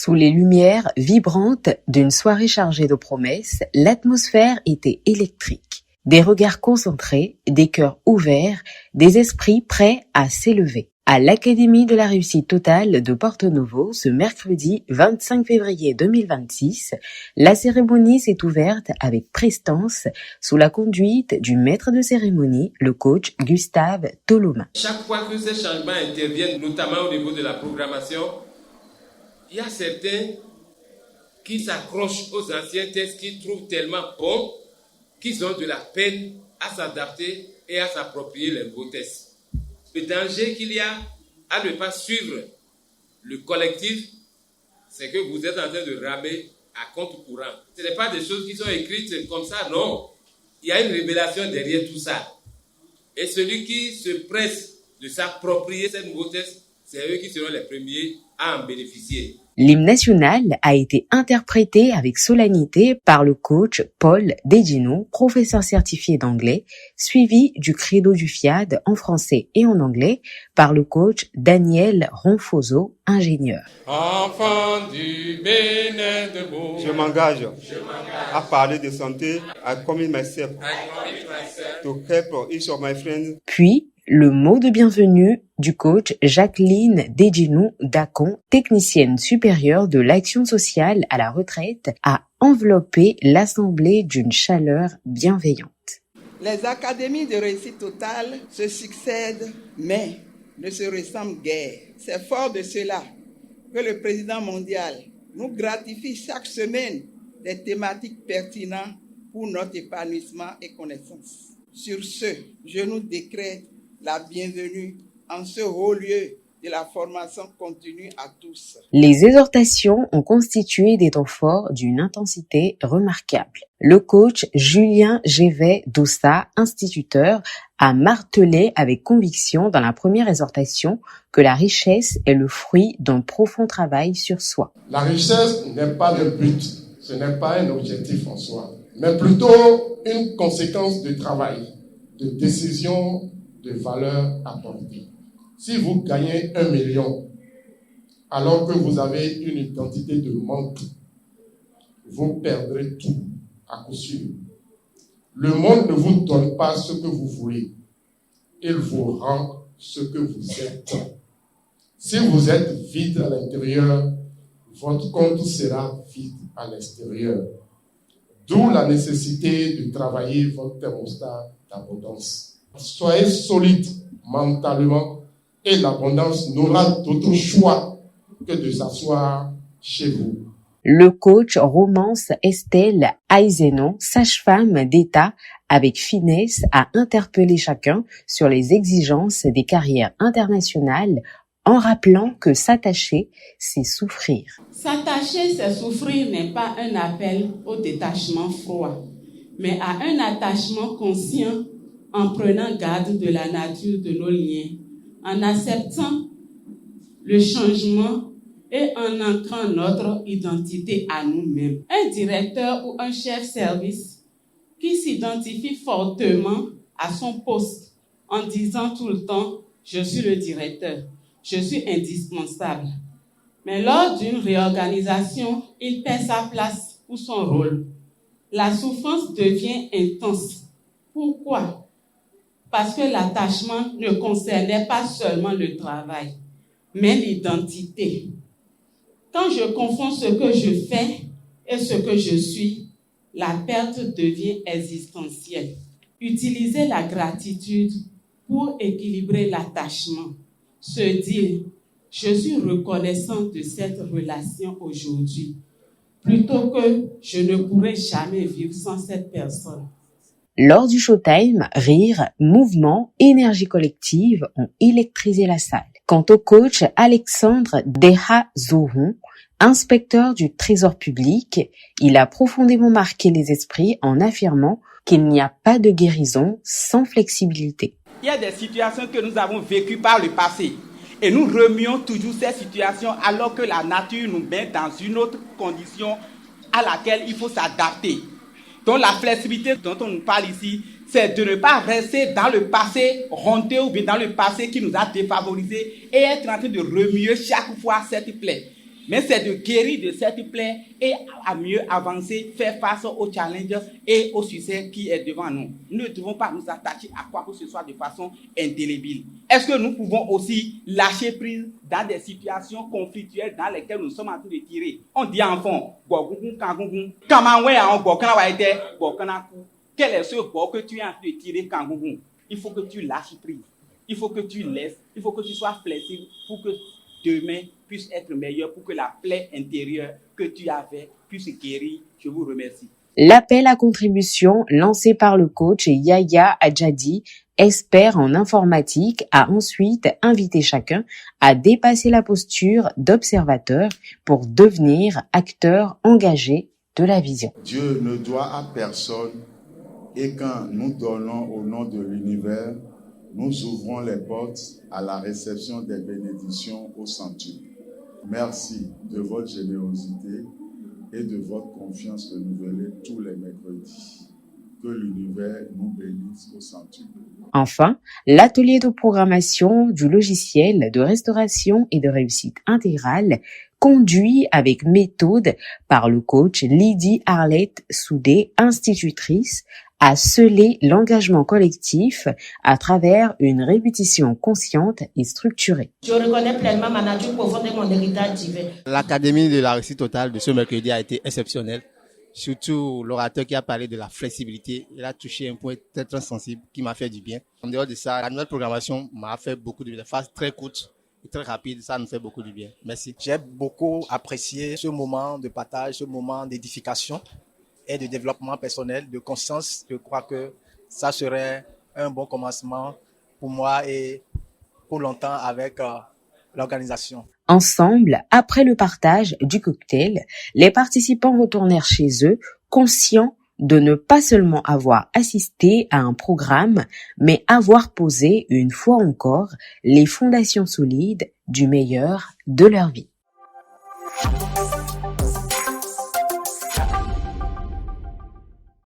Sous les lumières vibrantes d'une soirée chargée de promesses, l'atmosphère était électrique. Des regards concentrés, des cœurs ouverts, des esprits prêts à s'élever. À l'Académie de la réussite totale de Porto Novo, ce mercredi 25 février 2026, la cérémonie s'est ouverte avec prestance sous la conduite du maître de cérémonie, le coach Gustave Toloma. Chaque fois que ces changements interviennent, notamment au niveau de la programmation, il y a certains qui s'accrochent aux anciens textes qu'ils trouvent tellement bons qu'ils ont de la peine à s'adapter et à s'approprier les nouveaux textes. Le danger qu'il y a à ne pas suivre le collectif, c'est que vous êtes en train de ramer à contre-courant. Ce n'est pas des choses qui sont écrites comme ça, non. Il y a une révélation derrière tout ça. Et celui qui se presse de s'approprier ces nouveaux textes, c'est eux qui seront les premiers à en bénéficier. L'hymne national a été interprété avec solennité par le coach Paul Dedino, professeur certifié d'anglais, suivi du credo du FIAD en français et en anglais par le coach Daniel Ronfoso, ingénieur. Enfant du Bénin de Beau, je m'engage à parler de santé, à commit myself to help each of my friends. Puis, le mot de bienvenue du coach Jacqueline Dedjinou Dacon, technicienne supérieure de l'action sociale à la retraite, a enveloppé l'assemblée d'une chaleur bienveillante. Les académies de réussite totale se succèdent, mais ne se ressemblent guère. C'est fort de cela que le président mondial nous gratifie chaque semaine des thématiques pertinentes pour notre épanouissement et connaissance. Sur ce, je nous décrète la bienvenue en ce haut lieu de la formation continue à tous. Les exhortations ont constitué des temps forts d'une intensité remarquable. Le coach Julien Gévais-Dossa, instituteur, a martelé avec conviction dans la première exhortation que la richesse est le fruit d'un profond travail sur soi. La richesse n'est pas le but, ce n'est pas un objectif en soi, mais plutôt une conséquence de travail, de décision, de valeur apportée. Si vous gagnez 1 million, alors que vous avez une identité de manque, vous perdrez tout à coup sûr. Le monde ne vous donne pas ce que vous voulez. Il vous rend ce que vous êtes. Si vous êtes vide à l'intérieur, votre compte sera vide à l'extérieur. D'où la nécessité de travailler votre thermostat d'abondance. Soyez solide mentalement et l'abondance n'aura d'autre choix que de s'asseoir chez vous. Le coach Romance Estelle Aizenon, sage-femme d'État, avec finesse, a interpellé chacun sur les exigences des carrières internationales en rappelant que s'attacher, c'est souffrir. S'attacher, c'est souffrir n'est pas un appel au détachement froid, mais à un attachement conscient en prenant garde de la nature de nos liens, en acceptant le changement et en ancrant notre identité à nous-mêmes. Un directeur ou un chef service qui s'identifie fortement à son poste en disant tout le temps « je suis le directeur, je suis indispensable ». Mais lors d'une réorganisation, il perd sa place ou son rôle. La souffrance devient intense. Pourquoi ? Parce que l'attachement ne concernait pas seulement le travail, mais l'identité. Quand je confonds ce que je fais et ce que je suis, la perte devient existentielle. Utilisez la gratitude pour équilibrer l'attachement. Se dire, je suis reconnaissant de cette relation aujourd'hui, plutôt que je ne pourrai jamais vivre sans cette personne. Lors du showtime, rire, mouvement, énergie collective ont électrisé la salle. Quant au coach Alexandre Deha-Zohon, inspecteur du Trésor public, il a profondément marqué les esprits en affirmant qu'il n'y a pas de guérison sans flexibilité. Il y a des situations que nous avons vécues par le passé et nous remuons toujours ces situations alors que la nature nous met dans une autre condition à laquelle il faut s'adapter. Donc la flexibilité dont on nous parle ici, c'est de ne pas rester dans le passé honteux ou bien dans le passé qui nous a défavorisés et être en train de remuer chaque fois cette plaie. mais c'est de guérir de cette plaie et à mieux avancer, faire face aux challenges et au succès qui est devant nous. Nous ne devons pas nous attacher à quoi que ce soit de façon indélébile. Est-ce que nous pouvons aussi lâcher prise dans des situations conflictuelles dans lesquelles nous sommes en train de tirer? On dit enfant, quel est ce bord que tu es en train de tirer, Kangougou? Il faut que tu lâches prise. Il faut que tu laisses. Il faut que tu sois flexible pour que demain puisse être meilleur, pour que la plaie intérieure que tu avais puisse guérir. Je vous remercie. L'appel à contribution lancé par le coach Yaya Adjadi, expert en informatique, a ensuite invité chacun à dépasser la posture d'observateur pour devenir acteur engagé de la vision. Dieu ne doit à personne et quand nous donnons au nom de l'univers, nous ouvrons les portes à la réception des bénédictions au centuple. Merci de votre générosité et de votre confiance renouvelée tous les mercredis. Que l'univers nous bénisse au centuple. Enfin, l'atelier de programmation du logiciel de restauration et de réussite intégrale, conduit avec méthode par le coach Lydie Arlette Soudé, institutrice, a scellé l'engagement collectif à travers une répétition consciente et structurée. Je reconnais pleinement ma nature profonde et mon héritage divin. L'Académie de la réussite totale de ce mercredi a été exceptionnelle. Surtout l'orateur qui a parlé de la flexibilité. Il a touché un point très, très sensible qui m'a fait du bien. En dehors de ça, la nouvelle programmation m'a fait beaucoup de bien. La phase très courte et très rapide, ça nous fait beaucoup du bien. Merci. J'ai beaucoup apprécié ce moment de partage, ce moment d'édification et de développement personnel, de conscience. Je crois que ça serait un bon commencement pour moi et pour longtemps avec l'organisation. Ensemble, après le partage du cocktail, les participants retournèrent chez eux, conscients de ne pas seulement avoir assisté à un programme, mais avoir posé une fois encore les fondations solides du meilleur de leur vie.